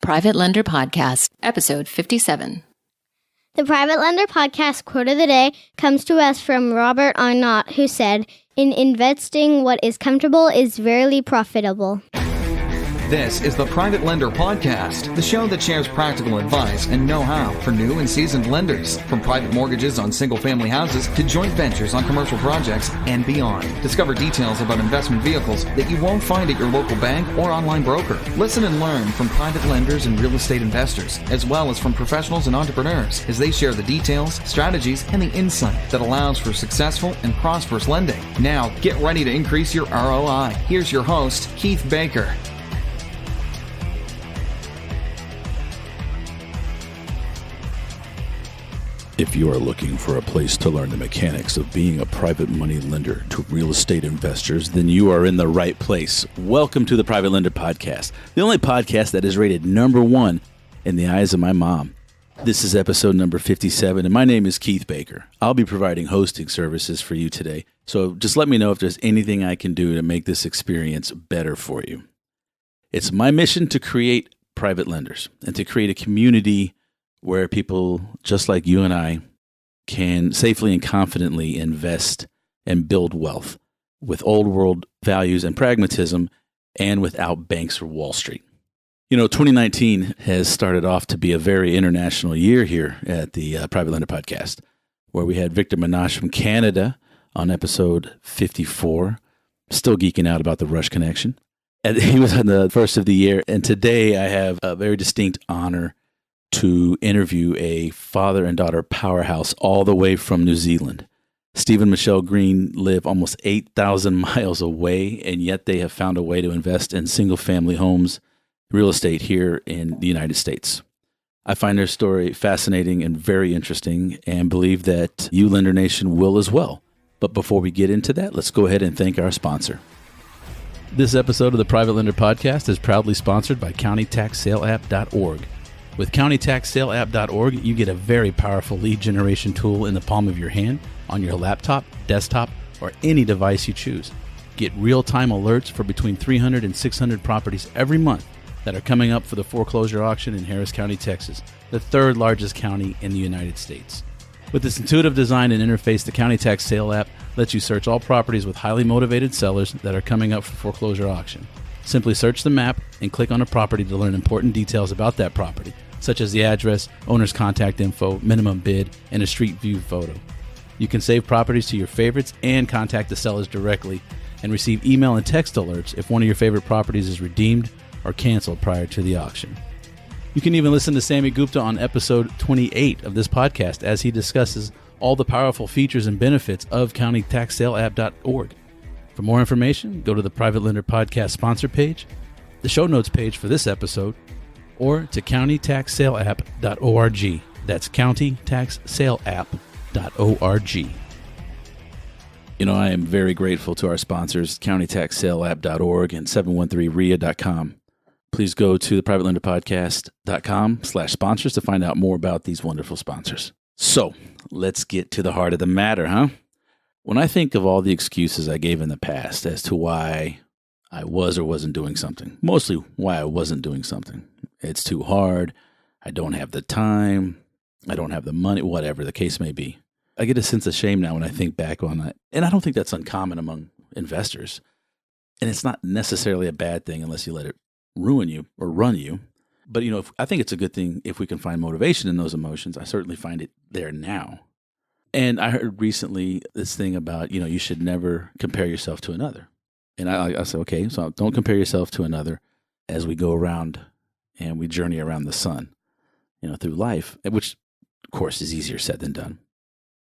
Private Lender Podcast, episode 57. The Private Lender Podcast quote of the day comes to us from Robert Arnott, who said, "In investing, what is comfortable is verily profitable." This is the Private Lender Podcast, the show that shares practical advice and know-how for new and seasoned lenders, from private mortgages on single-family houses to joint ventures on commercial projects and beyond. Discover details about investment vehicles that you won't find at your local bank or online broker. Listen and learn from private lenders and real estate investors, as well as from professionals and entrepreneurs, as they share the details, strategies, and the insight that allows for successful and prosperous lending. Now, get ready to increase your ROI. Here's your host, Keith Baker. If you are looking for a place to learn the mechanics of being a private money lender to real estate investors, then you are in the right place. Welcome to the Private Lender Podcast, the only podcast that is rated number one in the eyes of my mom. This is episode number 57, and my name is Keith Baker. I'll be providing hosting services for you today, so just let me know if there's anything I can do to make this experience better for you. It's my mission to create private lenders and to create a community where people just like you and I can safely and confidently invest and build wealth with old world values and pragmatism and without banks or Wall Street. You know, 2019 has started off to be a very international year here at the Private Lender Podcast, where we had Victor Menashe from Canada on episode 54, still geeking out about the Rush connection. And he was on the first of the year. And today I have a very distinct honor to interview a father and daughter powerhouse all the way from New Zealand. Steve and Michelle Green live almost 8,000 miles away, and yet they have found a way to invest in single-family homes, real estate here in the United States. I find their story fascinating and very interesting, and believe that you, Lender Nation, will as well. But before we get into that, let's go ahead and thank our sponsor. This episode of the Private Lender Podcast is proudly sponsored by CountyTaxSaleApp.org. With CountyTaxSaleApp.org, you get a very powerful lead generation tool in the palm of your hand, on your laptop, desktop, or any device you choose. Get real-time alerts for between 300 and 600 properties every month that are coming up for the foreclosure auction in Harris County, Texas, the third largest county in the United States. With its intuitive design and interface, the County Tax Sale app lets you search all properties with highly motivated sellers that are coming up for foreclosure auction. Simply search the map and click on a property to learn important details about that property, such as the address, owner's contact info, minimum bid, and a street view photo. You can save properties to your favorites and contact the sellers directly and receive email and text alerts if one of your favorite properties is redeemed or canceled prior to the auction. You can even listen to Sammy Gupta on episode 28 of this podcast as he discusses all the powerful features and benefits of CountyTaxSaleApp.org. For more information, go to the Private Lender Podcast sponsor page, the show notes page for this episode, or to CountyTaxSaleApp.org. That's CountyTaxSaleApp.org. You know, I am very grateful to our sponsors, CountyTaxSaleApp.org and 713RIA.com. Please go to theprivatelenderpodcast.com/sponsors to find out more about these wonderful sponsors. So, let's get to the heart of the matter, huh? When I think of all the excuses I gave in the past as to why I was or wasn't doing something, mostly why I wasn't doing something. It's too hard. I don't have the time. I don't have the money, whatever the case may be. I get a sense of shame now when I think back on that. And I don't think that's uncommon among investors. And it's not necessarily a bad thing unless you let it ruin you or run you. But, you know, I think it's a good thing if we can find motivation in those emotions. I certainly find it there now. And I heard recently this thing about, you know, you should never compare yourself to another. And I said, okay, so don't compare yourself to another as we go around and we journey around the sun, you know, through life, which, of course, is easier said than done.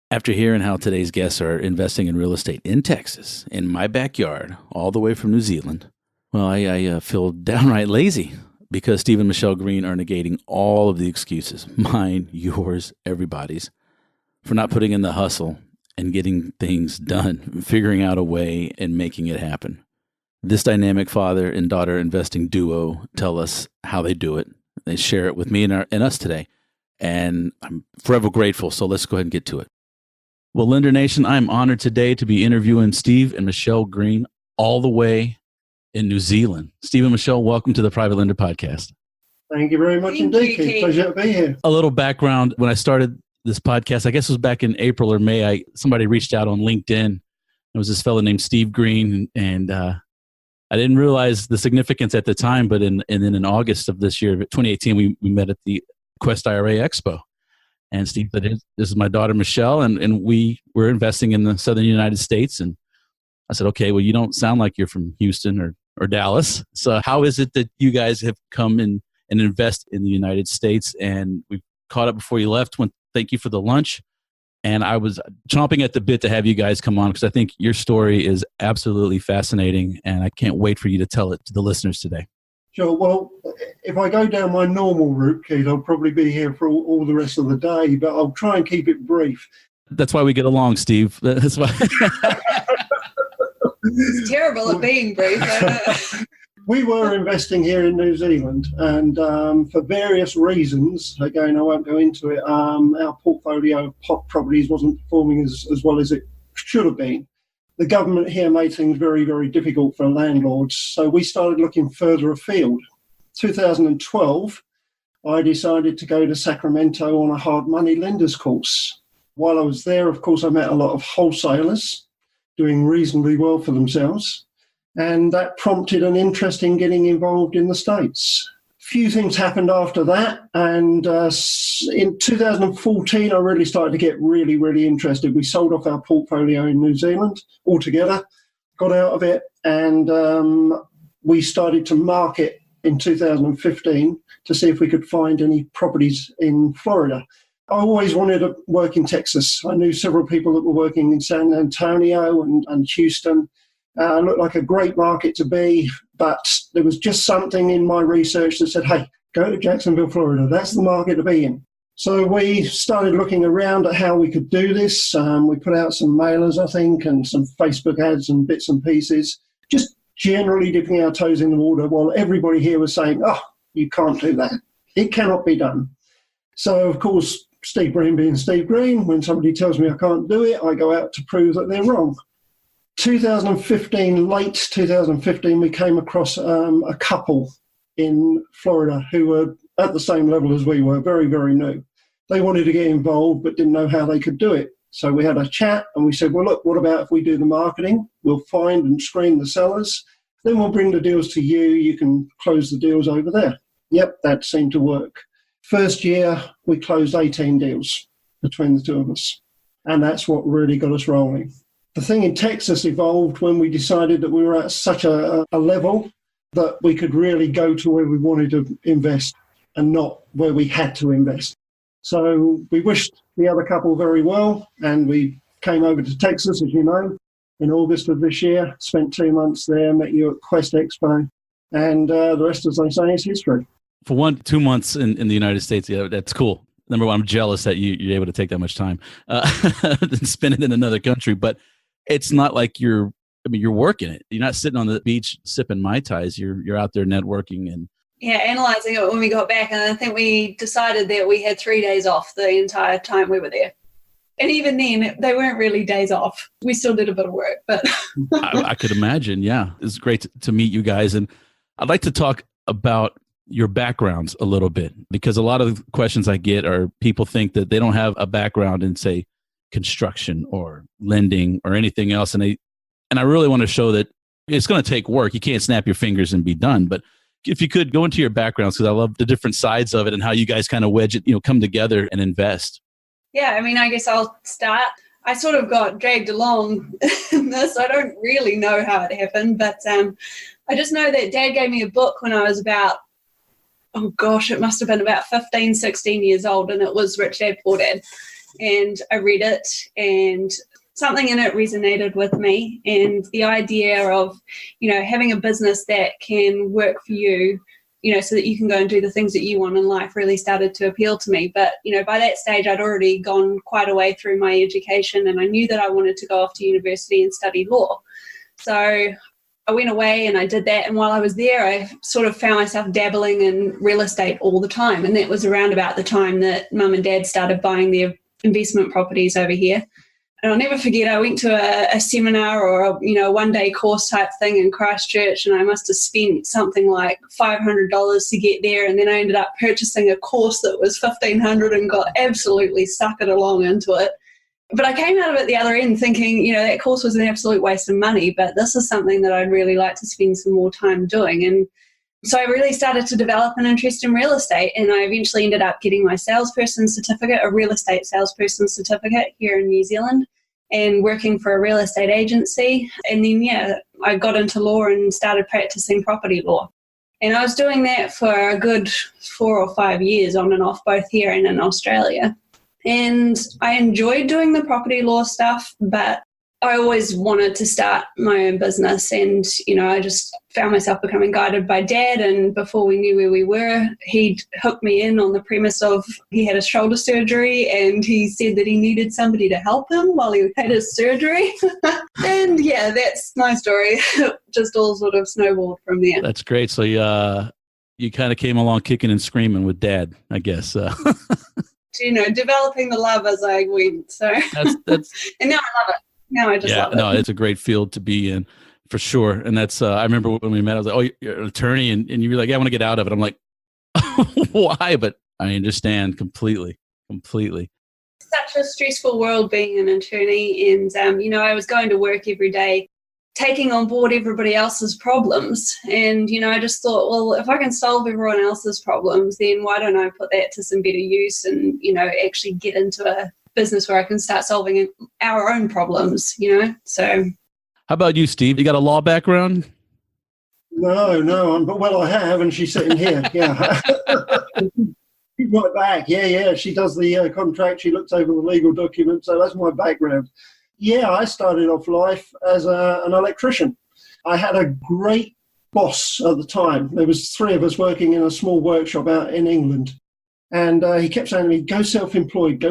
After hearing how today's guests are investing in real estate in Texas, in my backyard, all the way from New Zealand, well, I feel downright lazy because Steve and Michelle Green are negating all of the excuses, mine, yours, everybody's, for not putting in the hustle and getting things done, figuring out a way and making it happen. This dynamic father and daughter investing duo tell us how they do it. They share it with me and us today, and I'm forever grateful. So let's go ahead and get to it. Well, Lender Nation, I'm honored today to be interviewing Steve and Michelle Green all the way in New Zealand. Steve and Michelle, welcome to the Private Lender Podcast. Thank you very much indeed, Keith. Pleasure to be here. A little background. When I started this podcast, I guess it was back in April or May, somebody reached out on LinkedIn. It was this fellow named Steve Green, and I didn't realize the significance at the time, but then in August of this year, 2018, we met at the Quest IRA Expo. And Steve said, this is my daughter, Michelle, and we were investing in the Southern United States. And I said, okay, well, you don't sound like you're from Houston or Dallas. So how is it that you guys have come in and invest in the United States? And we caught up before you left. Thank you for the lunch. And I was chomping at the bit to have you guys come on because I think your story is absolutely fascinating. And I can't wait for you to tell it to the listeners today. Sure. Well, if I go down my normal route, Keith, I'll probably be here for all the rest of the day, but I'll try and keep it brief. That's why we get along, Steve. That's why. It's terrible at being brief. We were investing here in New Zealand, and for various reasons, again, I won't go into it, our portfolio of properties wasn't performing as well as it should have been. The government here made things very, very difficult for landlords, so we started looking further afield. 2012, I decided to go to Sacramento on a hard money lenders course. While I was there, of course, I met a lot of wholesalers doing reasonably well for themselves, and that prompted an interest in getting involved in the States. Few things happened after that, and in 2014, I really started to get really, really interested. We sold off our portfolio in New Zealand altogether, got out of it, and we started to market in 2015 to see if we could find any properties in Florida. I always wanted to work in Texas. I knew several people that were working in San Antonio and Houston. Looked like a great market to be, but there was just something in my research that said, hey, go to Jacksonville, Florida. That's the market to be in. So we started looking around at how we could do this. We put out some mailers, I think, and some Facebook ads and bits and pieces, just generally dipping our toes in the water while everybody here was saying, oh, you can't do that. It cannot be done. So, of course, Steve Green being Steve Green, when somebody tells me I can't do it, I go out to prove that they're wrong. 2015, late 2015, we came across a couple in Florida who were at the same level as we were, very, very new. They wanted to get involved but didn't know how they could do it. So we had a chat and we said, well, look, what about if we do the marketing? We'll find and screen the sellers. Then we'll bring the deals to you. You can close the deals over there. Yep, that seemed to work. First year, we closed 18 deals between the two of us. And that's what really got us rolling. The thing in Texas evolved when we decided that we were at such a level that we could really go to where we wanted to invest and not where we had to invest. So we wished the other couple very well, and we came over to Texas, as you know, in August of this year, spent 2 months there, met you at Quest Expo, and the rest, as they say, is history. For 2 months in the United States, yeah, that's cool. Number one, I'm jealous that you're able to take that much time and spend it in another country, but it's not like you're working it. You're not sitting on the beach sipping Mai Tais. You're out there networking and analyzing it when we got back. And I think we decided that we had 3 days off the entire time we were there. And even then, they weren't really days off. We still did a bit of work, but I could imagine. Yeah, it's great to meet you guys, and I'd like to talk about your backgrounds a little bit, because a lot of the questions I get are people think that they don't have a background in, say, construction or lending or anything else. And I really want to show that it's going to take work. You can't snap your fingers and be done. But if you could go into your backgrounds, because I love the different sides of it and how you guys kind of wedge it, come together and invest. Yeah, I guess I'll start. I sort of got dragged along in this. I don't really know how it happened, but I just know that Dad gave me a book when I was about, it must have been about 15, 16 years old, and it was Rich Dad, Poor Dad. And I read it, and something in it resonated with me. And the idea of, having a business that can work for you, so that you can go and do the things that you want in life really started to appeal to me. But, by that stage, I'd already gone quite a way through my education, and I knew that I wanted to go off to university and study law. So I went away and I did that. And while I was there, I sort of found myself dabbling in real estate all the time. And that was around about the time that Mum and Dad started buying their investment properties over here. And I'll never forget, I went to a seminar or a one-day course type thing in Christchurch, and I must have spent something like $500 to get there. And then I ended up purchasing a course that was $1,500 and got absolutely suckered along into it. But I came out of it the other end thinking, that course was an absolute waste of money, but this is something that I'd really like to spend some more time doing. And so I really started to develop an interest in real estate, and I eventually ended up getting my salesperson certificate, a real estate salesperson certificate here in New Zealand, and working for a real estate agency. And then, I got into law and started practicing property law. And I was doing that for a good 4 or 5 years on and off, both here and in Australia. And I enjoyed doing the property law stuff, but I always wanted to start my own business. And, I just found myself becoming guided by Dad. And before we knew where we were, he'd hooked me in on the premise of he had a shoulder surgery, and he said that he needed somebody to help him while he had his surgery. And that's my story. Just all sort of snowballed from there. That's great. So you kind of came along kicking and screaming with Dad, I guess. Developing the love as I went. So that's and now I love it. Now I just love it. No, it's a great field to be in for sure. And that's, I remember when we met, I was like, oh, you're an attorney. And you were like, yeah, I want to get out of it. I'm like, why? But I understand completely. Such a stressful world being an attorney. And, I was going to work every day, taking on board everybody else's problems. And, I just thought, well, if I can solve everyone else's problems, then why don't I put that to some better use and, actually get into a business where I can start solving our own problems, So, how about you, Steve? You got a law background? No. But I have, and she's sitting here. Yeah, she's right back. Yeah. She does the contract. She looks over the legal documents. So that's my background. Yeah, I started off life as an electrician. I had a great boss at the time. There was 3 of us working in a small workshop out in England. And he kept saying to me, go self-employed.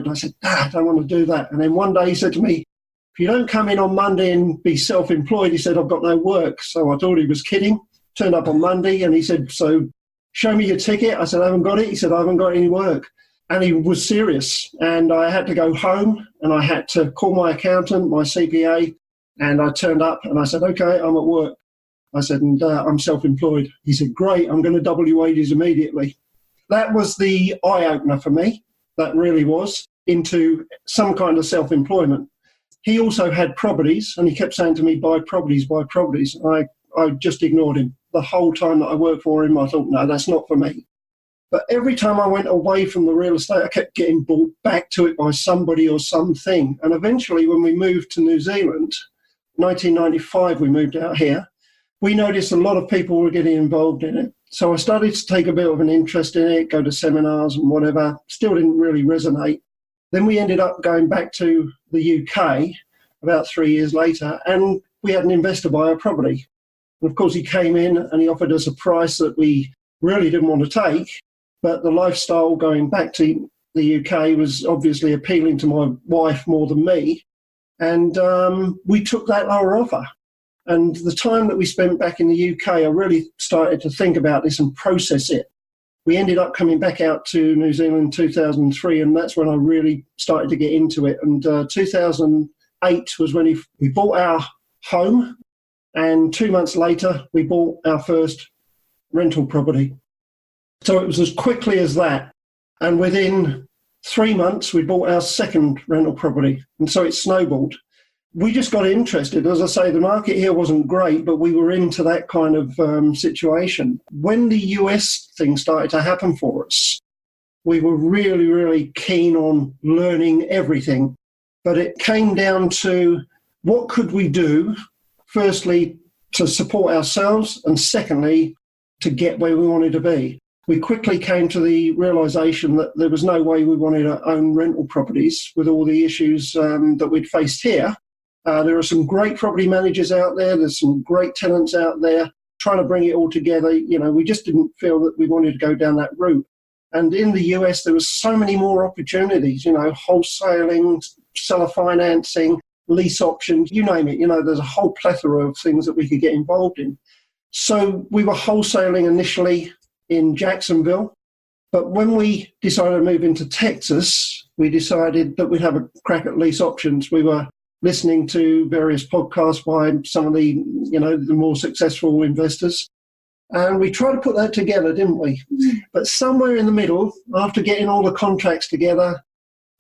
And I said, I don't want to do that. And then one day he said to me, if you don't come in on Monday and be self-employed, he said, I've got no work. So I thought he was kidding. Turned up on Monday and he said, so show me your ticket. I said, I haven't got it. He said, I haven't got any work. And he was serious. And I had to go home and I had to call my accountant, my CPA, and I turned up and I said, okay, I'm at work. I said, and I'm self-employed. He said, great, I'm going to double your wages immediately. That was the eye-opener for me. That really was, into some kind of self-employment. He also had properties, and he kept saying to me, buy properties. I just ignored him. The whole time that I worked for him, I thought, no, that's not for me. But every time I went away from the real estate, I kept getting brought back to it by somebody or something. And eventually, when we moved to New Zealand, 1995, we moved out here, we noticed a lot of people were getting involved in it. So I started to take a bit of an interest in it, go to seminars and whatever. Still didn't really resonate. Then we ended up going back to the UK about 3 years later, and we had an investor buy a property. And of course, he came in and he offered us a price that we really didn't want to take. But the lifestyle going back to the UK was obviously appealing to my wife more than me. And we took that lower offer. And the time that we spent back in the UK, I really started to think about this and process it. We ended up coming back out to New Zealand in 2003, and that's when I really started to get into it. And 2008 was when we bought our home, and 2 months later, we bought our first rental property. So it was as quickly as that. And within 3 months, we bought our second rental property. And so it snowballed. We just got interested. As I say, the market here wasn't great, but we were into that kind of situation. When the US thing started to happen for us, we were really, really keen on learning everything. But it came down to what could we do, firstly, to support ourselves, and secondly, to get where we wanted to be. We quickly came to the realization that there was no way we wanted to own rental properties with all the issues that we'd faced here. There are some great property managers out there. There's some great tenants out there trying to bring it all together. We just didn't feel that we wanted to go down that route. And in the US, there was so many more opportunities, wholesaling, seller financing, lease options, you name it. There's a whole plethora of things that we could get involved in. So we were wholesaling initially in Jacksonville, But when we decided to move into Texas, we decided that we'd have a crack at lease options. We were listening to various podcasts by some of the more successful investors. And we tried to put that together, didn't we? But somewhere in the middle, after getting all the contracts together,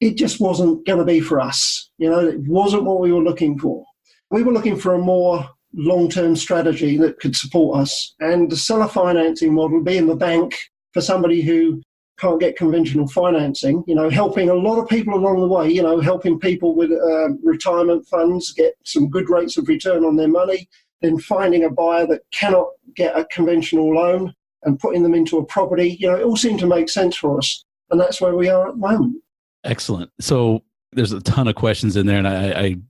it just wasn't going to be for us. It wasn't what we were looking for. We were looking for a more long-term strategy that could support us. And the seller financing model, being the bank for somebody who can't get conventional financing, helping a lot of people along the way, helping people with retirement funds get some good rates of return on their money, then finding a buyer that cannot get a conventional loan and putting them into a property. It all seemed to make sense for us. And that's where we are at the moment. Excellent. So there's a ton of questions in there, and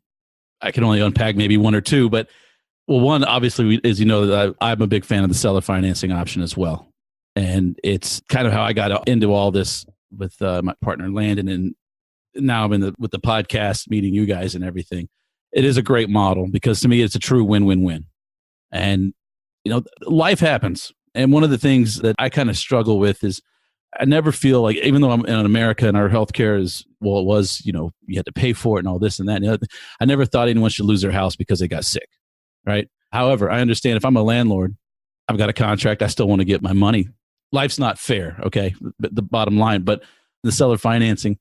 I can only unpack maybe one or two. But, well, one, obviously, as you know, I'm a big fan of the seller financing option as well. And it's kind of how I got into all this with my partner Landon, and now I'm with the podcast, meeting you guys and everything. It is a great model because to me, it's a true win-win-win. And, life happens. And one of the things that I kind of struggle with is I never feel like, even though I'm in America and our healthcare is, well, it was, you had to pay for it and all this and that. I never thought anyone should lose their house because they got sick, right? However, I understand if I'm a landlord, I've got a contract, I still want to get my money. Life's not fair, okay? The bottom line, but the seller financing,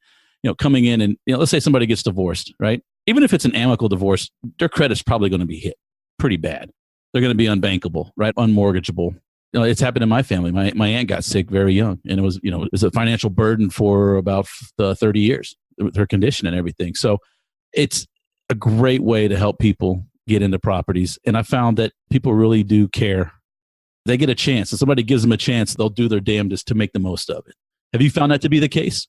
coming in and, let's say somebody gets divorced, right? Even if it's an amicable divorce, their credit's probably going to be hit pretty bad. They're going to be unbankable, right? Unmortgageable. It's happened in my family. My aunt got sick very young, and it was a financial burden for about 30 years with her condition and everything. So it's a great way to help people get into properties. And I found that people really do care. They get a chance. If somebody gives them a chance, they'll do their damnedest to make the most of it. Have you found that to be the case?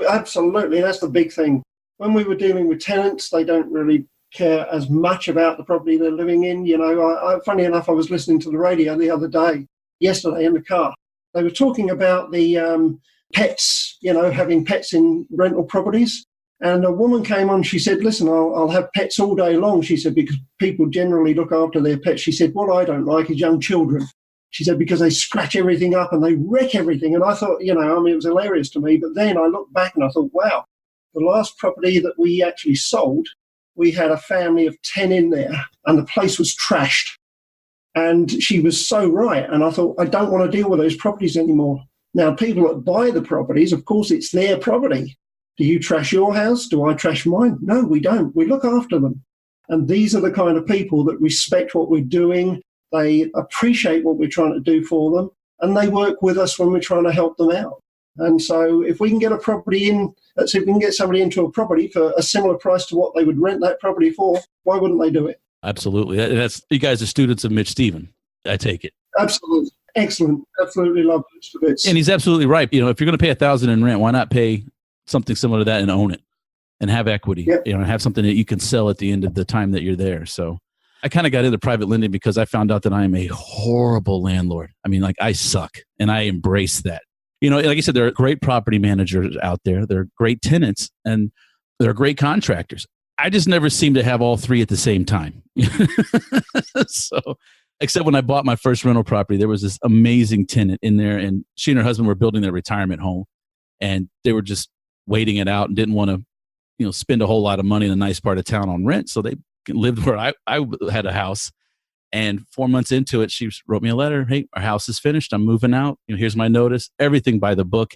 Absolutely. That's the big thing. When we were dealing with tenants, they don't really care as much about the property they're living in. Funny enough, I was listening to the radio yesterday in the car. They were talking about the pets, having pets in rental properties. And a woman came on, she said, listen, I'll have pets all day long. She said, because people generally look after their pets. She said, what I don't like is young children. She said, because they scratch everything up and they wreck everything. And I thought, it was hilarious to me. But then I looked back and I thought, wow, the last property that we actually sold, we had a family of 10 in there and the place was trashed. And she was so right. And I thought, I don't want to deal with those properties anymore. Now, people that buy the properties, of course, it's their property. Do you trash your house? Do I trash mine? No, we don't. We look after them. And these are the kind of people that respect what we're doing. They appreciate what we're trying to do for them. And they work with us when we're trying to help them out. And so if we can get a property in, let's say if we can get somebody into a property for a similar price to what they would rent that property for, why wouldn't they do it? Absolutely. That's you guys are students of Mitch Stephen, I take it. Absolutely. Excellent. Absolutely love Mitch to bits. And he's absolutely right. If you're going to pay $1,000 in rent, why not pay something similar to that and own it and have equity, yep. Have something that you can sell at the end of the time that you're there. So I kind of got into private lending because I found out that I am a horrible landlord. I suck, and I embrace that. Like I said, there are great property managers out there. There are great tenants, and there are great contractors. I just never seem to have all three at the same time. So, except when I bought my first rental property, there was this amazing tenant in there, and she and her husband were building their retirement home, and they were just waiting it out and didn't want to, spend a whole lot of money in a nice part of town on rent. So they lived where I had a house. And 4 months into it, she wrote me a letter. Hey, our house is finished. I'm moving out. Here's my notice. Everything by the book.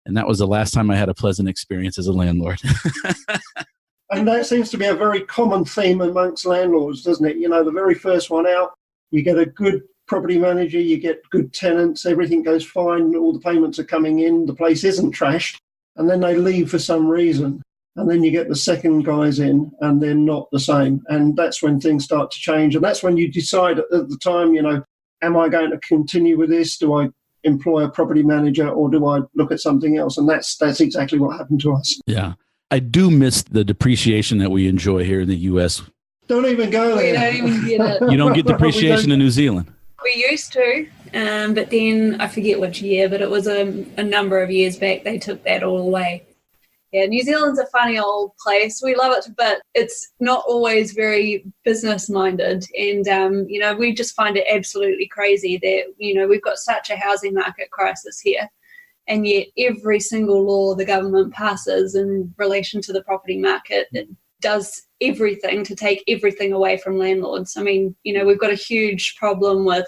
And that was the last time I had a pleasant experience as a landlord. And that seems to be a very common theme amongst landlords, doesn't it? The very first one out, you get a good property manager, you get good tenants, everything goes fine, all the payments are coming in, the place isn't trashed, and then they leave for some reason. And then you get the second guys in and they're not the same. And that's when things start to change. And that's when you decide at the time, am I going to continue with this? Do I employ a property manager or do I look at something else? And that's exactly what happened to us. Yeah. I do miss the depreciation that we enjoy here in the U.S. Don't even go there. We don't even get it. You don't get depreciation in New Zealand. We used to, but then I forget which year, but it was a number of years back, they took that all away. Yeah, New Zealand's a funny old place. We love it, but it's not always very business-minded. And, we just find it absolutely crazy that, we've got such a housing market crisis here. And yet every single law the government passes in relation to the property market, it does everything to take everything away from landlords. I mean, we've got a huge problem with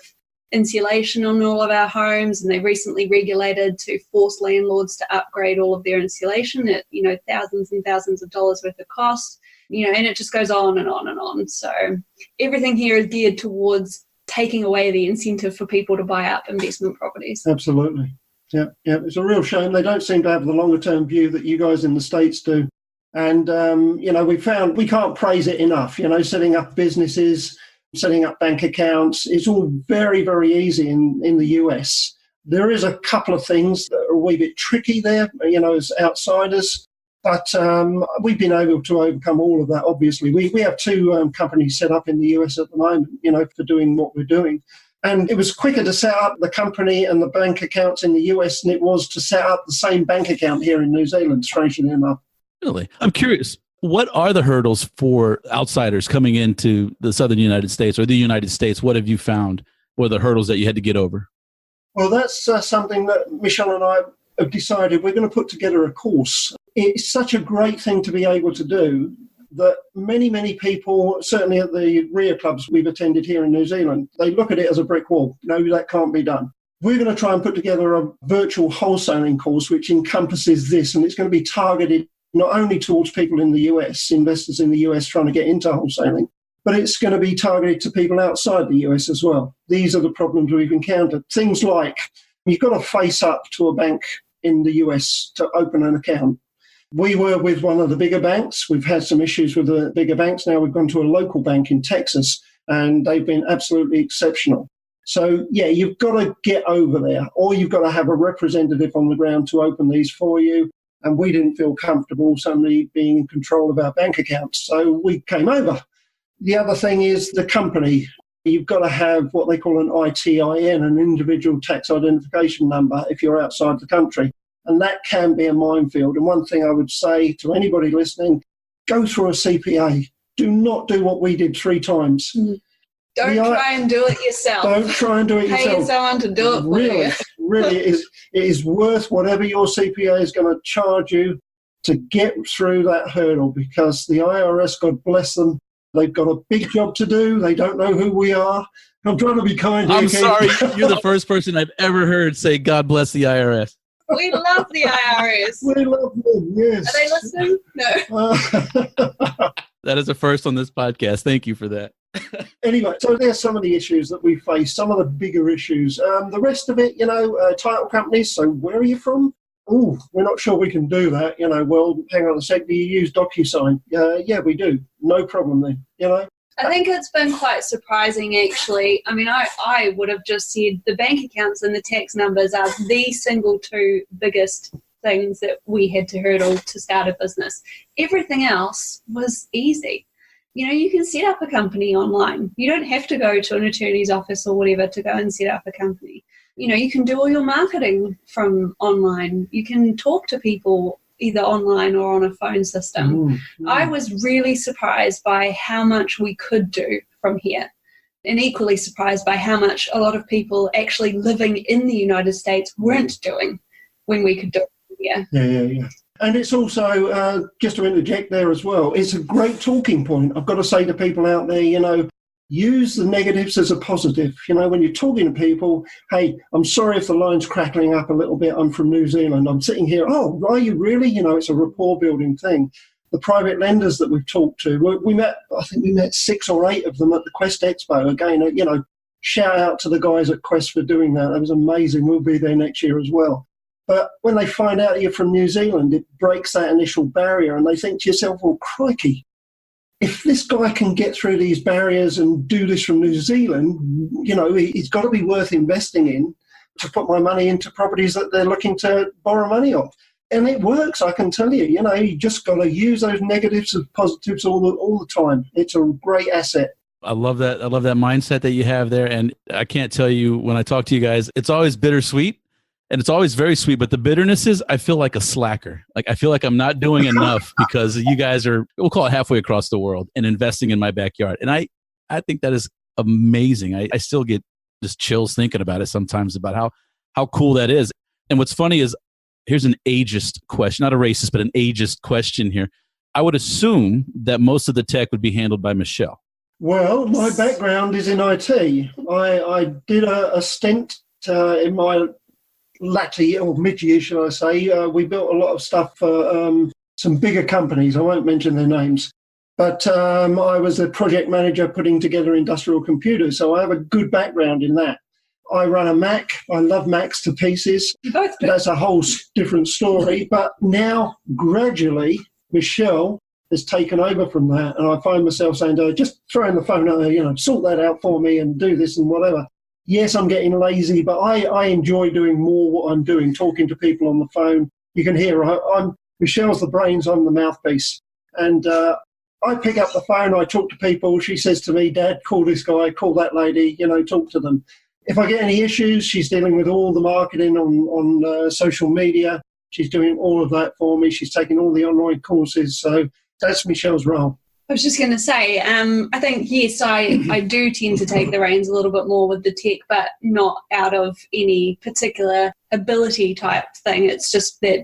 insulation on all of our homes, and they recently regulated to force landlords to upgrade all of their insulation at, thousands and thousands of dollars worth of cost, and it just goes on and on and on. So everything here is geared towards taking away the incentive for people to buy up investment properties. Absolutely. Yeah. It's a real shame. They don't seem to have the longer term view that you guys in the States do. And, we found we can't praise it enough, setting up businesses, setting up bank accounts. It's all very, very easy in the US. There is a couple of things that are a wee bit tricky there, as outsiders. But we've been able to overcome all of that, obviously. We have two companies set up in the US at the moment, for doing what we're doing. And it was quicker to set up the company and the bank accounts in the US than it was to set up the same bank account here in New Zealand, strangely enough. Really? I'm curious, what are the hurdles for outsiders coming into the southern United States or the United States? What have you found? What are the hurdles that you had to get over? Well, that's something that Michelle and I have decided we're going to put together a course. It's such a great thing to be able to do that many, many people, certainly at the RIA clubs we've attended here in New Zealand, they look at it as a brick wall. No, that can't be done. We're going to try and put together a virtual wholesaling course which encompasses this, and it's going to be targeted not only towards people in the US, investors in the US trying to get into wholesaling, but it's going to be targeted to people outside the US as well. These are the problems we've encountered. Things like you've got to face up to a bank in the US to open an account. We were with one of the bigger banks. We've had some issues with the bigger banks. Now we've gone to a local bank in Texas, and they've been absolutely exceptional. So, you've got to get over there, or you've got to have a representative on the ground to open these for you. And we didn't feel comfortable somebody being in control of our bank accounts. So we came over. The other thing is the company. You've got to have what they call an ITIN, an individual tax identification number, if you're outside the country. And that can be a minefield. And one thing I would say to anybody listening, go through a CPA. Do not do what we did 3 times. Don't try and do it yourself. Don't try and do it yourself. Pay someone to do it for you. Really, it is worth whatever your CPA is going to charge you to get through that hurdle, because the IRS, God bless them, they've got a big job to do. They don't know who we are. I'm trying to be kind here. I'm sorry. You're the first person I've ever heard say, God bless the IRS. We love the IRS. We love them, yes. Are they listening? No. That is a first on this podcast. Thank you for that. Anyway, so there's some of the issues that we face, some of the bigger issues. The rest of it, title companies. So where are you from? Oh, we're not sure we can do that. Well, hang on a sec. Do you use DocuSign? Yeah, we do. No problem then, I think it's been quite surprising, actually. I mean, I would have just said the bank accounts and the tax numbers are the single 2 biggest things that we had to hurdle to start a business. Everything else was easy. You can set up a company online. You don't have to go to an attorney's office or whatever to go and set up a company. You can do all your marketing from online. You can talk to people either online or on a phone system. I was really surprised by how much we could do from here, and equally surprised by how much a lot of people actually living in the United States weren't doing when we could do it here. Yeah. And it's also, just to interject there as well, it's a great talking point. I've got to say to people out there, use the negatives as a positive. When you're talking to people, hey, I'm sorry if the line's crackling up a little bit. I'm from New Zealand. I'm sitting here. Oh, are you really? It's a rapport building thing. The private lenders that we've talked to, I think we met 6 or 8 of them at the Quest Expo. Again, shout out to the guys at Quest for doing that. That was amazing. We'll be there next year as well. But when they find out you're from New Zealand, it breaks that initial barrier, and they think to yourself, well, crikey, if this guy can get through these barriers and do this from New Zealand, it's got to be worth investing in to put my money into properties that they're looking to borrow money off. And it works, I can tell you. You just got to use those negatives as positives all the time. It's a great asset. I love that. I love that mindset that you have there. And I can't tell you, when I talk to you guys, it's always bittersweet. And it's always very sweet, but the bitterness is I feel like a slacker. Like I feel like I'm not doing enough because you guys are, we'll call it halfway across the world and investing in my backyard. And I think that is amazing. I still get just chills thinking about it sometimes, about how cool that is. And what's funny is here's an ageist question, not a racist, but an ageist question here. I would assume that most of the tech would be handled by Michelle. Well, my background is in IT. I did a stint in my latter year, or mid-year, shall I say. We built a lot of stuff for some bigger companies. I won't mention their names. But I was a project manager putting together industrial computers, so I have a good background in that. I run a Mac. I love Macs to pieces. You both do. That's a whole different story. But now, gradually, Michelle has taken over from that, and I find myself saying to her, just throwing the phone at her, sort that out for me and do this and whatever. Yes, I'm getting lazy, but I enjoy doing more what I'm doing, talking to people on the phone. You can hear Michelle's the brains, I'm the mouthpiece. And I pick up the phone, I talk to people. She says to me, Dad, call this guy, call that lady, talk to them. If I get any issues, she's dealing with all the marketing on social media. She's doing all of that for me. She's taking all the online courses. So that's Michelle's role. I was just going to say, I think, yes, I do tend to take the reins a little bit more with the tech, but not out of any particular ability type thing. It's just that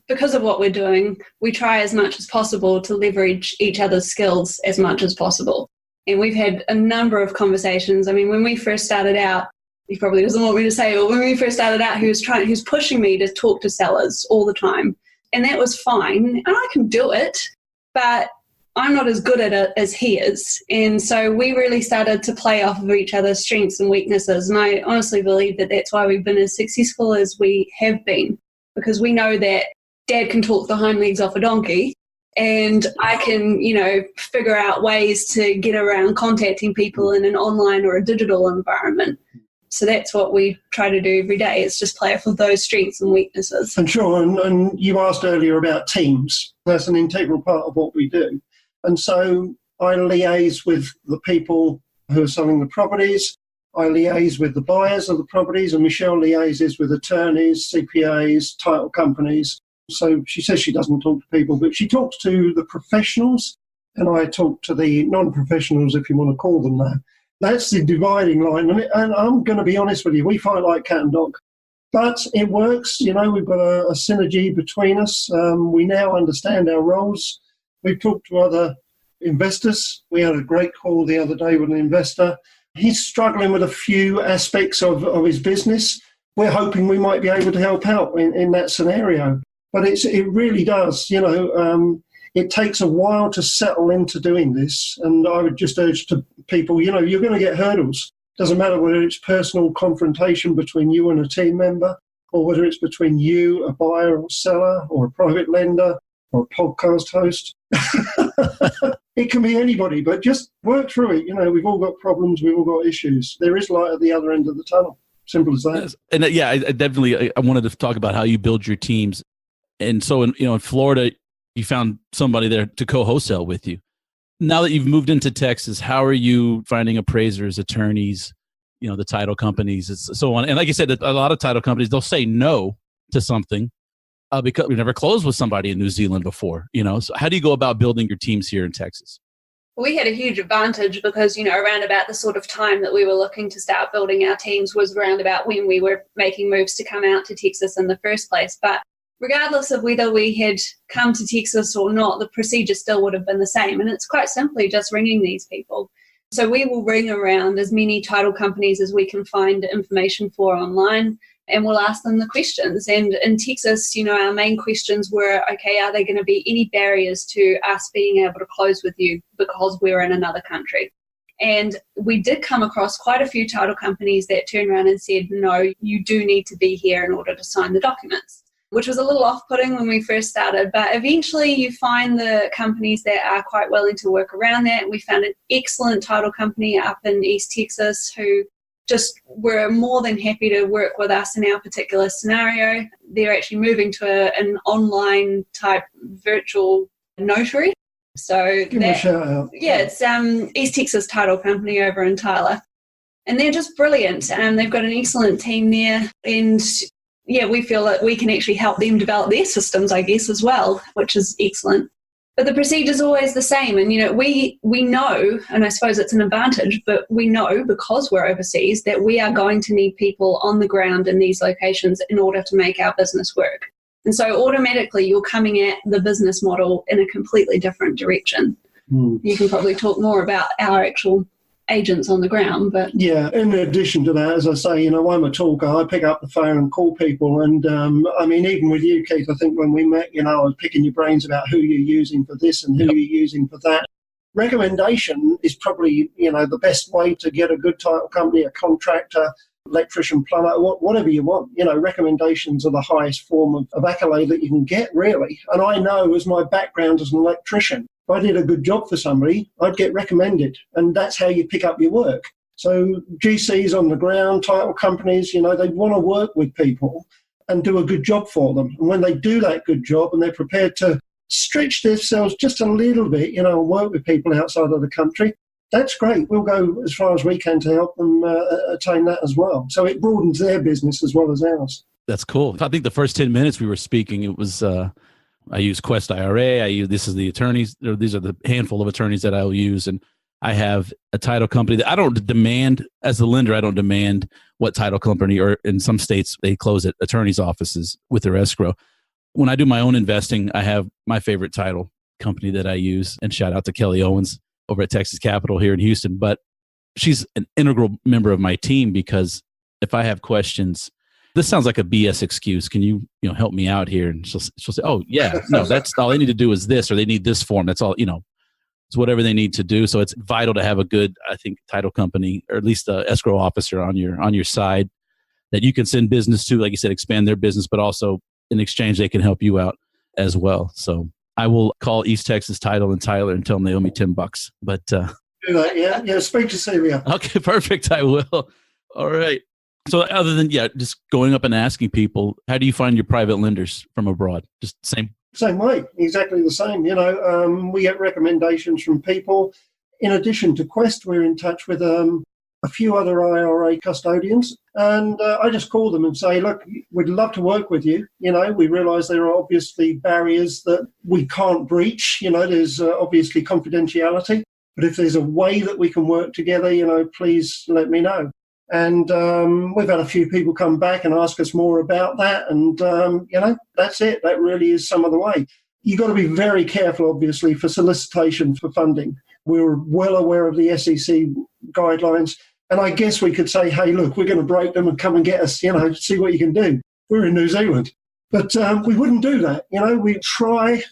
because of what we're doing, we try as much as possible to leverage each other's skills as much as possible. And we've had a number of conversations. I mean, when we first started out, he probably doesn't want me to say, but when we first started out, he was pushing me to talk to sellers all the time. And that was fine. And I can do it, but I'm not as good at it as he is. And so we really started to play off of each other's strengths and weaknesses. And I honestly believe that that's why we've been as successful as we have been, because we know that Dad can talk the hind legs off a donkey, and I can, figure out ways to get around contacting people in an online or a digital environment. So that's what we try to do every day. It's just play off of those strengths and weaknesses. And sure, and you asked earlier about teams. That's an integral part of what we do. And so I liaise with the people who are selling the properties. I liaise with the buyers of the properties, and Michelle liaises with attorneys, CPAs, title companies. So she says she doesn't talk to people, but she talks to the professionals, and I talk to the non-professionals, if you want to call them that. That's the dividing line. And I'm going to be honest with you, we fight like cat and dog. But it works. We've got a synergy between us. We now understand our roles. We've talked to other investors. We had a great call the other day with an investor. He's struggling with a few aspects of his business. We're hoping we might be able to help out in that scenario. But it really does, it takes a while to settle into doing this. And I would just urge to people, you're going to get hurdles. Doesn't matter whether it's personal confrontation between you and a team member, or whether it's between you, a buyer or seller, or a private lender, or a podcast host. It can be anybody, but just work through it. We've all got problems. We've all got issues. There is light at the other end of the tunnel. Simple as that. Yes. And I wanted to talk about how you build your teams. And so in Florida, you found somebody there to co-wholesale with you. Now that you've moved into Texas, how are you finding appraisers, attorneys, the title companies, and so on? And like you said, a lot of title companies, they'll say no to something because we've never closed with somebody in New Zealand before. So how do you go about building your teams here in Texas? We had a huge advantage because, around about the sort of time that we were looking to start building our teams was around about when we were making moves to come out to Texas in the first place. But regardless of whether we had come to Texas or not, the procedure still would have been the same. And it's quite simply just ringing these people. So we will ring around as many title companies as we can find information for online, and we'll ask them the questions. And in Texas, our main questions were, okay, are there going to be any barriers to us being able to close with you because we're in another country? And we did come across quite a few title companies that turned around and said, no, you do need to be here in order to sign the documents, which was a little off-putting when we first started. But eventually you find the companies that are quite willing to work around that. We found an excellent title company up in East Texas who just were more than happy to work with us in our particular scenario. They're actually moving to an online type virtual notary. So give me a shout out. Yeah, it's East Texas Title Company over in Tyler. And they're just brilliant. They've got an excellent team there. And yeah, we feel that we can actually help them develop their systems, I guess, as well, which is excellent. But the procedure is always the same. And, we know, and I suppose it's an advantage, but we know because we're overseas that we are going to need people on the ground in these locations in order to make our business work. And so automatically you're coming at the business model in a completely different direction. You can probably talk more about our actual agents on the ground, but yeah, in addition to that, as I say, I'm a talker. I pick up the phone and call people, and even with you, Keith, I think when we met, I was picking your brains about who you're using for this and who you're using for that. Recommendation is probably the best way to get a good title company, a contractor, electrician, plumber, whatever you want. Recommendations are the highest form of accolade that you can get, really. And I know, as my background as an electrician, if I did a good job for somebody, I'd get recommended. And that's how you pick up your work. So GCs on the ground, title companies, they want to work with people and do a good job for them. And when they do that good job and they're prepared to stretch themselves just a little bit, and work with people outside of the country, that's great. We'll go as far as we can to help them attain that as well. So it broadens their business as well as ours. That's cool. I think the first 10 minutes we were speaking, it was, I use Quest IRA. This is the attorneys, or these are the handful of attorneys that I'll use. And I have a title company that I don't demand, as a lender, I don't demand what title company, or in some states, they close at attorneys' offices with their escrow. When I do my own investing, I have my favorite title company that I use, and shout out to Kelly Owens over at Texas Capital here in Houston. But she's an integral member of my team, because if I have questions, this sounds like a BS excuse. Can you, help me out here? And she'll say, oh yeah, no, that's all they need to do is this, or they need this form. That's all, it's whatever they need to do. So it's vital to have a good, I think, title company, or at least a escrow officer on your side that you can send business to, like you said, expand their business, but also in exchange, they can help you out as well. So I will call East Texas Title and Tyler and tell them they owe me $10. But do that, yeah. Speak to Celia. Okay, perfect. I will. All right. So other than just going up and asking people, how do you find your private lenders from abroad? Just same way, exactly the same. We get recommendations from people. In addition to Quest, we're in touch with a few other IRA custodians, and I just call them and say, look, we'd love to work with you. We realise there are obviously barriers that we can't breach. There's obviously confidentiality, but if there's a way that we can work together, please let me know. And we've had a few people come back and ask us more about that. And, that's it. That really is some of the way. You've got to be very careful, obviously, for solicitation for funding. We're well aware of the SEC guidelines. And I guess we could say, hey, look, we're going to break them and come and get us, see what you can do. We're in New Zealand. But we wouldn't do that. We try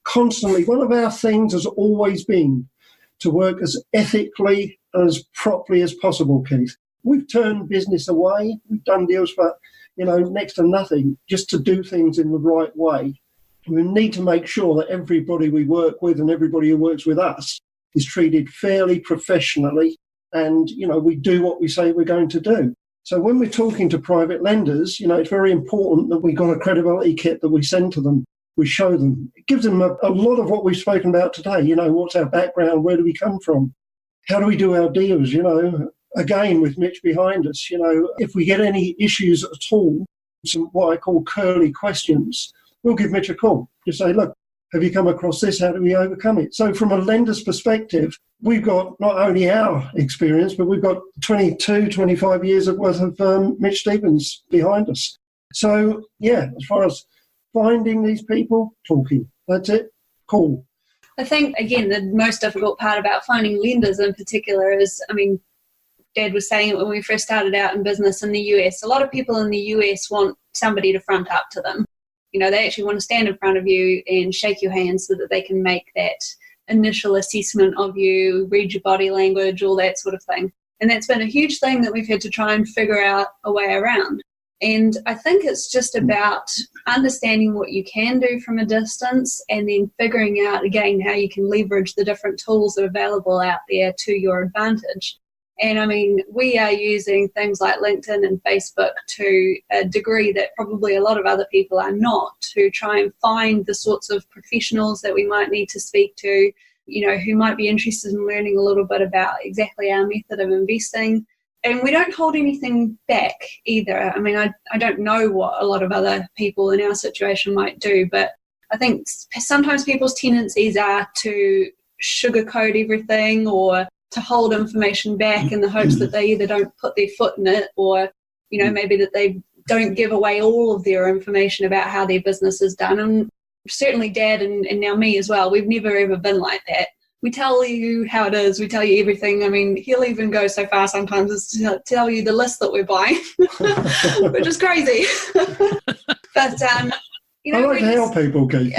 constantly. One of our things has always been to work as ethically and as properly as possible, Keith. We've turned business away. We've done deals for, next to nothing, just to do things in the right way. We need to make sure that everybody we work with and everybody who works with us is treated fairly, professionally, and, we do what we say we're going to do. So when we're talking to private lenders, it's very important that we've got a credibility kit that we send to them. We show them. It gives them a lot of what we've spoken about today. What's our background? Where do we come from? How do we do our deals? Again, with Mitch behind us, if we get any issues at all, some what I call curly questions, we'll give Mitch a call. Just say, look, have you come across this? How do we overcome it? So from a lender's perspective, we've got not only our experience, but we've got 22, 25 years worth of Mitch Stevens behind us. So, as far as finding these people, talking, that's it, cool. I think, again, the most difficult part about finding lenders in particular is, Dad was saying it when we first started out in business in the US. A lot of people in the US want somebody to front up to them. They actually want to stand in front of you and shake your hand so that they can make that initial assessment of you, read your body language, all that sort of thing. And that's been a huge thing that we've had to try and figure out a way around. And I think it's just about understanding what you can do from a distance and then figuring out, again, how you can leverage the different tools that are available out there to your advantage. And we are using things like LinkedIn and Facebook to a degree that probably a lot of other people are not, to try and find the sorts of professionals that we might need to speak to, who might be interested in learning a little bit about exactly our method of investing. And we don't hold anything back either. I don't know what a lot of other people in our situation might do, but I think sometimes people's tendencies are to sugarcoat everything or to hold information back in the hopes that they either don't put their foot in it or, maybe that they don't give away all of their information about how their business is done. And certainly Dad and now me as well, we've never ever been like that. We tell you how it is. We tell you everything. I mean, he'll even go so far sometimes as to tell you the list that we're buying, which is crazy. But, I like to help people, Keith.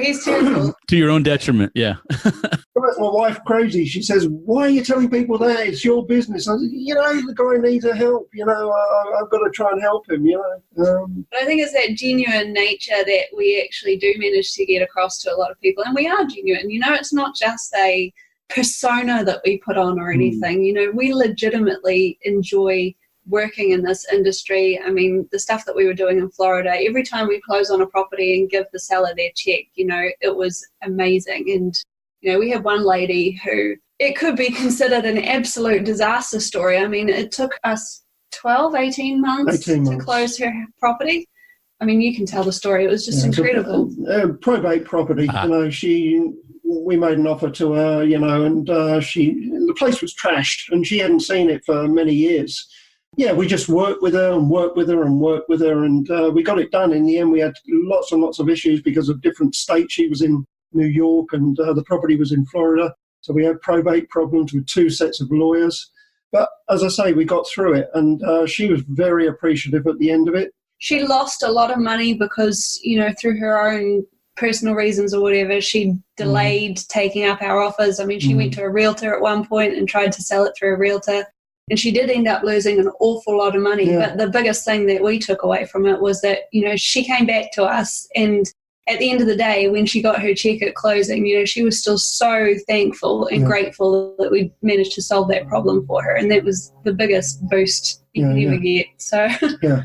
He's terrible. To your own detriment, yeah. Drives my wife crazy. She says, why are you telling people that? It's your business. I said, the guy needs help. I've got to try and help him, But I think it's that genuine nature that we actually do manage to get across to a lot of people. And we are genuine. It's not just a persona that we put on or anything. We legitimately enjoy working in this industry. I mean, the stuff that we were doing in Florida, every time we close on a property and give the seller their check, it was amazing. And, we had one lady who it could be considered an absolute disaster story. I mean, it took us 18 months to close her property. I mean, you can tell the story. It was just incredible. Probate property. We made an offer to her, and the place was trashed and she hadn't seen it for many years. Yeah, we just worked with her and we got it done. In the end, we had lots and lots of issues because of different states. She was in New York and the property was in Florida. So we had probate problems with 2 sets of lawyers. But as I say, we got through it and she was very appreciative at the end of it. She lost a lot of money because, through her own personal reasons or whatever, she delayed taking up our offers. I mean, she went to a realtor at one point and tried to sell it through a realtor. And she did end up losing an awful lot of money. Yeah. But the biggest thing that we took away from it was that, she came back to us and at the end of the day, when she got her check at closing, she was still so thankful and grateful that we managed to solve that problem for her. And that was the biggest boost you can ever get. So yeah.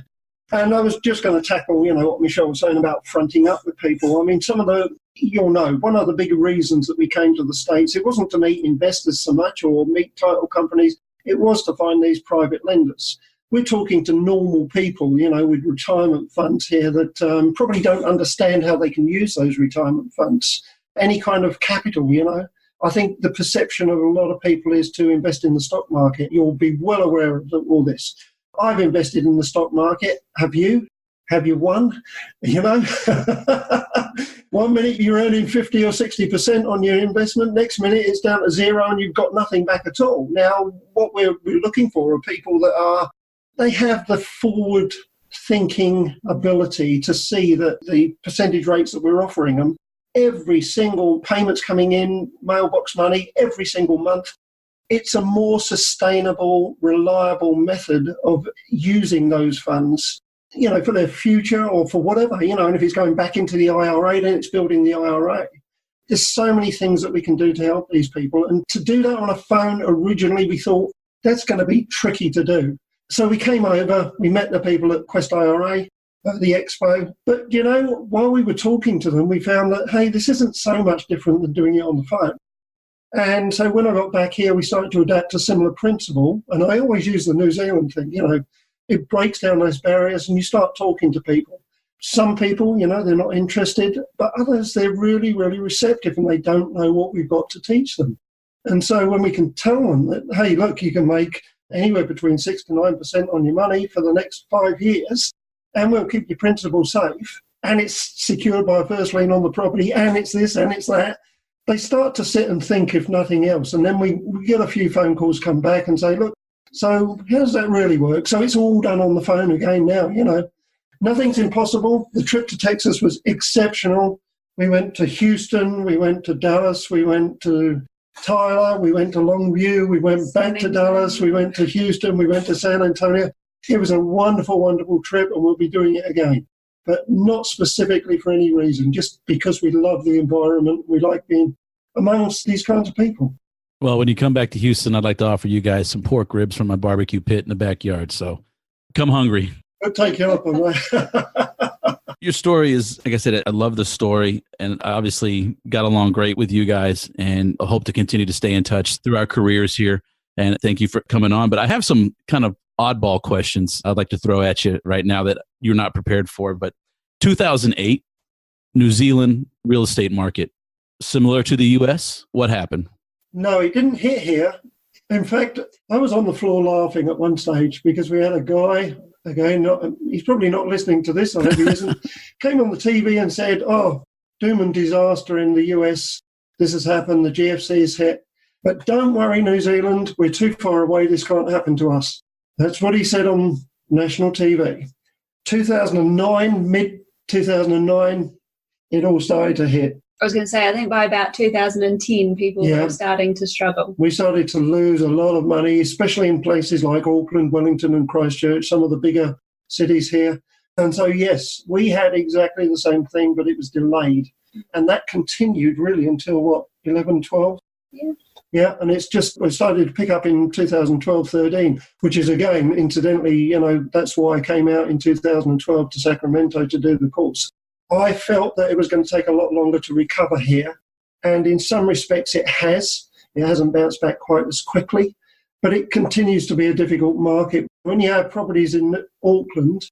And I was just going to tackle, what Michelle was saying about fronting up with people. I mean, one of the big reasons that we came to the States, it wasn't to meet investors so much or meet title companies. It was to find these private lenders. We're talking to normal people, with retirement funds here that probably don't understand how they can use those retirement funds, any kind of capital, I think the perception of a lot of people is to invest in the stock market. You'll be well aware of all this. I've invested in the stock market. Have you? Have you won? 1 minute you're earning 50 or 60% on your investment. Next minute it's down to zero and you've got nothing back at all. Now, what we're looking for are people that they have the forward thinking ability to see that the percentage rates that we're offering them, every single payment's coming in, mailbox money, every single month. It's a more sustainable, reliable method of using those funds, for their future or for whatever, and if it's going back into the IRA, then it's building the IRA. There's so many things that we can do to help these people. And to do that on a phone, originally we thought that's going to be tricky to do. So we came over, we met the people at Quest IRA, at the expo. But, while we were talking to them, we found that, hey, this isn't so much different than doing it on the phone. And so when I got back here, we started to adapt a similar principle. And I always use the New Zealand thing, it breaks down those barriers and you start talking to people. Some people, they're not interested, but others, they're really, really receptive and they don't know what we've got to teach them. And so when we can tell them that, hey, look, you can make anywhere between 6 to 9% on your money for the next 5 years, and we'll keep your principal safe, and it's secured by a first lien on the property, and it's this and it's that, they start to sit and think, if nothing else. And then we get a few phone calls come back and say, look, so how does that really work? So it's all done on the phone again now, Nothing's impossible. The trip to Texas was exceptional. We went to Houston, we went to Dallas, we went to Tyler, we went to Longview, we went back to Dallas, we went to Houston, we went to San Antonio. It was a wonderful, wonderful trip, and we'll be doing it again. But not specifically for any reason, just because we love the environment. We like being amongst these kinds of people. Well, when you come back to Houston, I'd like to offer you guys some pork ribs from my barbecue pit in the backyard. So come hungry. I'll take you up on that. Your story is, like I said, I love the story, and I obviously got along great with you guys, and I hope to continue to stay in touch through our careers here. And thank you for coming on. But I have some kind of oddball questions I'd like to throw at you right now that you're not prepared for. But 2008, New Zealand real estate market, similar to the U.S.? What happened? No, it didn't hit here. In fact, I was on the floor laughing at one stage because we had a guy, again, he's probably not listening to this, I hope he isn't, came on the TV and said, oh, doom and disaster in the US, this has happened, the GFC's hit. But don't worry, New Zealand, we're too far away, this can't happen to us. That's what he said on national TV. 2009, mid-2009, it all started to hit. I was going to say, I think by about 2010, people were starting to struggle. We started to lose a lot of money, especially in places like Auckland, Wellington and Christchurch, some of the bigger cities here. And so, yes, we had exactly the same thing, but it was delayed. And that continued really until, 11, 12? Yeah. Yeah, and it started to pick up in 2012, 13, which is, again, incidentally, that's why I came out in 2012 to Sacramento to do the course. I felt that it was going to take a lot longer to recover here. And in some respects, it has. It hasn't bounced back quite as quickly, but it continues to be a difficult market. When you have properties in Auckland,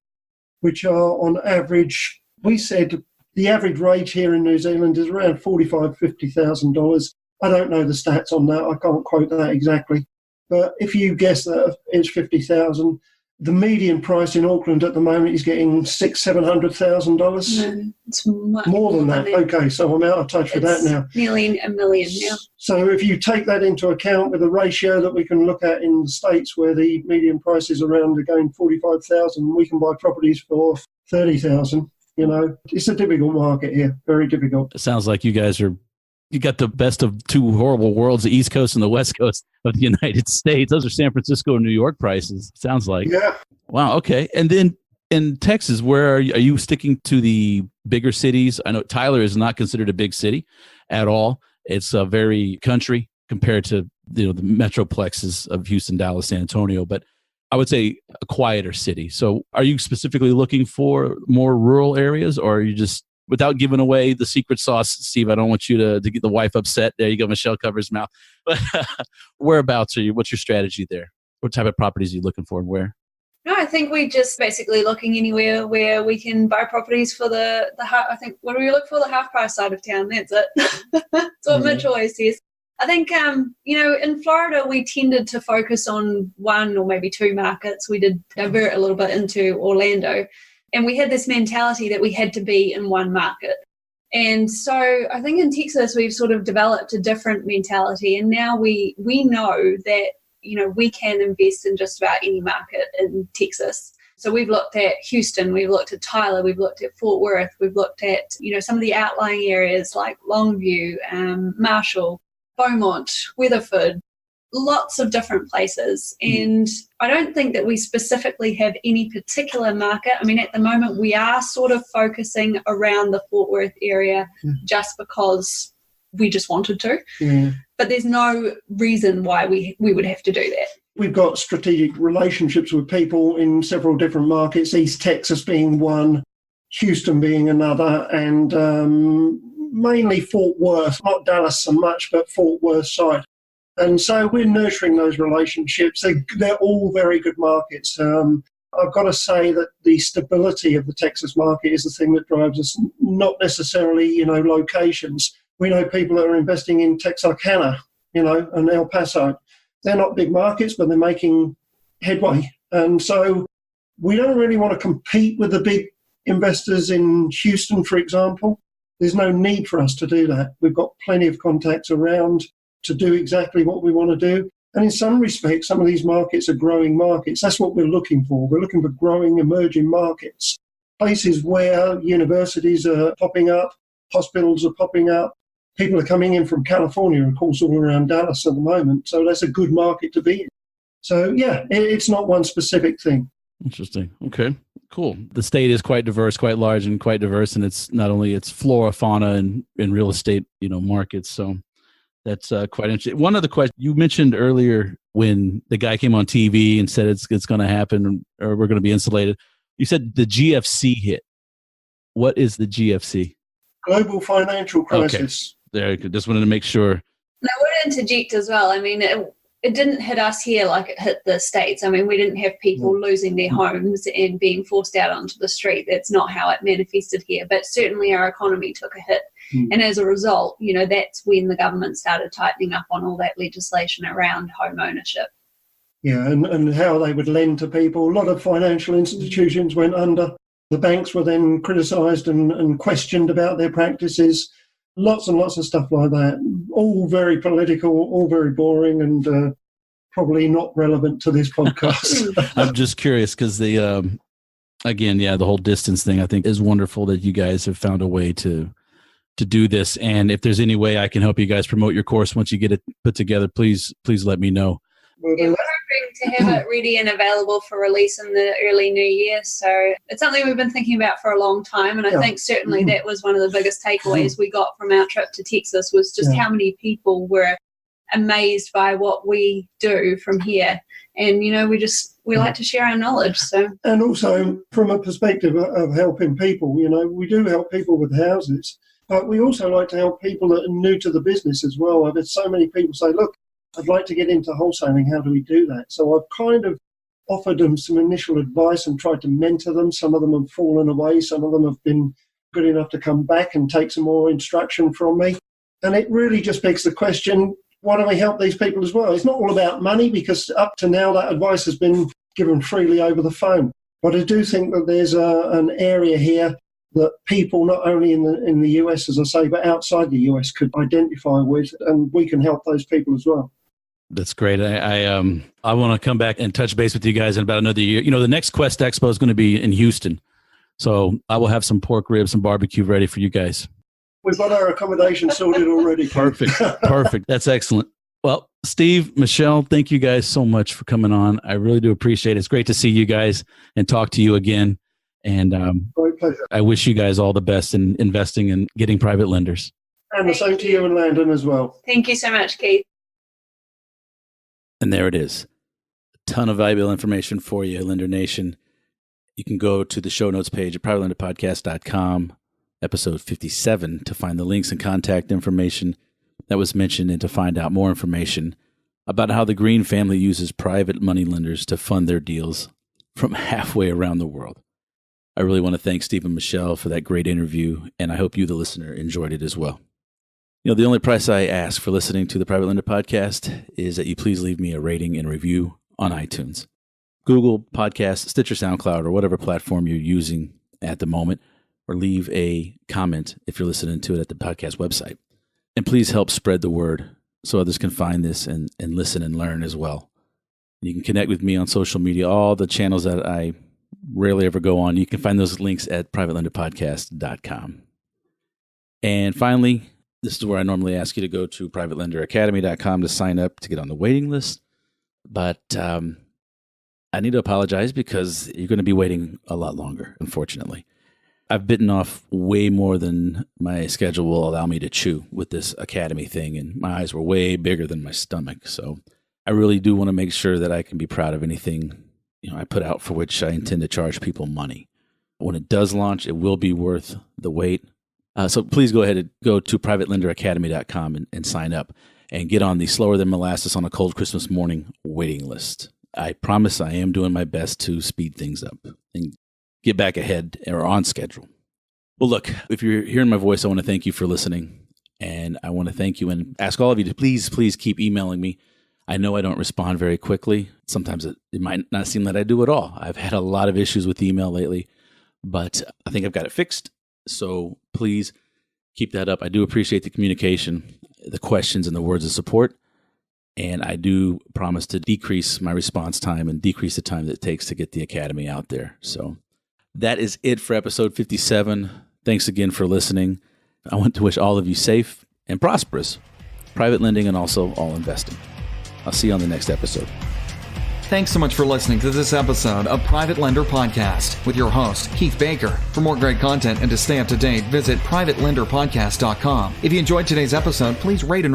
which are on average, we said the average rate here in New Zealand is around $45,000, $50,000. I don't know the stats on that. I can't quote that exactly. But if you guess that it's 50,000, the median price in Auckland at the moment is getting $600,000, $700,000. No, it's much more than that. Okay, so I'm out of touch with that now. Nearly $1 million now. So if you take that into account with a ratio that we can look at in the States where the median price is around, again, 45,000, we can buy properties for 30,000. It's a difficult market here, very difficult. It sounds like you got the best of two horrible worlds, the East Coast and the West Coast of the United States. Those are San Francisco and New York prices, it sounds like. Yeah. Wow, okay. And then in Texas, where are you sticking to the bigger cities? I know Tyler is not considered a big city at all. It's a very country compared to the metroplexes of Houston, Dallas, San Antonio, but I would say a quieter city. So are you specifically looking for more rural areas, or are you just, without giving away the secret sauce, Steve, I don't want you to get the wife upset. There you go, Michelle covers mouth. But whereabouts are you? What's your strategy there? What type of properties are you looking for and where? No, I think we're just basically looking anywhere where we can buy properties for the half. I think, what do we look for? The half price side of town. That's it. That's what Mitch always says. I think, in Florida, we tended to focus on one or maybe two markets. We did divert a little bit into Orlando. And we had this mentality that we had to be in one market. And so I think in Texas, we've sort of developed a different mentality. And now we know that, we can invest in just about any market in Texas. So we've looked at Houston, we've looked at Tyler, we've looked at Fort Worth, we've looked at, some of the outlying areas like Longview, Marshall, Beaumont, Weatherford, lots of different places. And I don't think that we specifically have any particular market. I mean, at the moment, we are sort of focusing around the Fort Worth area just because we just wanted to. Yeah. But there's no reason why we would have to do that. We've got strategic relationships with people in several different markets, East Texas being one, Houston being another, and mainly Fort Worth, not Dallas so much, but Fort Worth side. And so we're nurturing those relationships. They're all very good markets. I've got to say that the stability of the Texas market is the thing that drives us, not necessarily, locations. We know people that are investing in Texarkana, and El Paso. They're not big markets, but they're making headway. And so we don't really want to compete with the big investors in Houston, for example. There's no need for us to do that. We've got plenty of contacts around to do exactly what we want to do. And in some respects, some of these markets are growing markets. That's what we're looking for. We're looking for growing, emerging markets, places where universities are popping up, hospitals are popping up. People are coming in from California, of course, all around Dallas at the moment. So that's a good market to be in. So, yeah, it's not one specific thing. Interesting. Okay, cool. The state is quite diverse, quite large and quite diverse. And it's not only its flora, fauna, and real estate, markets. So that's quite interesting. One other question. You mentioned earlier when the guy came on TV and said it's going to happen or we're going to be insulated. You said the GFC hit. What is the GFC? Global financial crisis. Okay. There, I just wanted to make sure. And I would interject as well. I mean, it didn't hit us here like it hit the States. I mean, we didn't have people losing their homes and being forced out onto the street. That's not how it manifested here. But certainly our economy took a hit. And as a result, that's when the government started tightening up on all that legislation around home ownership. Yeah, and how they would lend to people. A lot of financial institutions went under. The banks were then criticised and questioned about their practices. Lots and lots of stuff like that. All very political, all very boring, and probably not relevant to this podcast. I'm just curious because the whole distance thing I think is wonderful that you guys have found a way to do this. And if there's any way I can help you guys promote your course once you get it put together, please let me know. Yeah, we're hoping to have it ready and available for release in the early new year. So it's something we've been thinking about for a long time. And I think certainly that was one of the biggest takeaways we got from our trip to Texas was just how many people were amazed by what we do from here. And, we like to share our knowledge. So, and also from a perspective of helping people, we do help people with houses, but we also like to help people that are new to the business as well. I've had so many people say, look, I'd like to get into wholesaling. How do we do that? So I've kind of offered them some initial advice and tried to mentor them. Some of them have fallen away. Some of them have been good enough to come back and take some more instruction from me. And it really just begs the question, why don't we help these people as well? It's not all about money because up to now that advice has been given freely over the phone. But I do think that there's an area here that people not only in the US, as I say, but outside the US could identify with, and we can help those people as well. That's great. I want to come back and touch base with you guys in about another year. The next Quest Expo is going to be in Houston. So I will have some pork ribs and barbecue ready for you guys. We've got our accommodation sorted already. Perfect. That's excellent. Well, Steve, Michelle, thank you guys so much for coming on. I really do appreciate it. It's great to see you guys and talk to you again. And great pleasure. I wish you guys all the best in investing and getting private lenders. And the same to you and Landon as well. Thank you so much, Keith. And there it is. A ton of valuable information for you, Lender Nation. You can go to the show notes page at privatelenderpodcast.com, episode 57, to find the links and contact information that was mentioned and to find out more information about how the Green family uses private money lenders to fund their deals from halfway around the world. I really want to thank Steve and Michelle for that great interview, and I hope you, the listener, enjoyed it as well. The only price I ask for listening to the Private Lender Podcast is that you please leave me a rating and review on iTunes, Google Podcasts, Stitcher, SoundCloud, or whatever platform you're using at the moment, or leave a comment if you're listening to it at the podcast website. And please help spread the word so others can find this and listen and learn as well. You can connect with me on social media, all the channels that I rarely ever go on. You can find those links at privatelenderpodcast.com. And finally, this is where I normally ask you to go to privatelenderacademy.com to sign up to get on the waiting list. But I need to apologize because you're going to be waiting a lot longer, unfortunately. I've bitten off way more than my schedule will allow me to chew with this Academy thing, and my eyes were way bigger than my stomach. So I really do want to make sure that I can be proud of anything I put out for which I intend to charge people money. When it does launch, it will be worth the wait. So please go ahead and go to privatelenderacademy.com and sign up and get on the slower than molasses on a cold Christmas morning waiting list. I promise I am doing my best to speed things up and get back ahead or on schedule. Well, look, if you're hearing my voice, I want to thank you for listening. And I want to thank you and ask all of you to please keep emailing me. I know I don't respond very quickly. Sometimes it might not seem that I do at all. I've had a lot of issues with email lately, but I think I've got it fixed. So please keep that up. I do appreciate the communication, the questions, and the words of support. And I do promise to decrease my response time and decrease the time that it takes to get the Academy out there. So that is it for episode 57. Thanks again for listening. I want to wish all of you safe and prosperous private lending and also all investing. I'll see you on the next episode. Thanks so much for listening to this episode of Private Lender Podcast with your host, Keith Baker. For more great content and to stay up to date, visit privatelenderpodcast.com. If you enjoyed today's episode, please rate and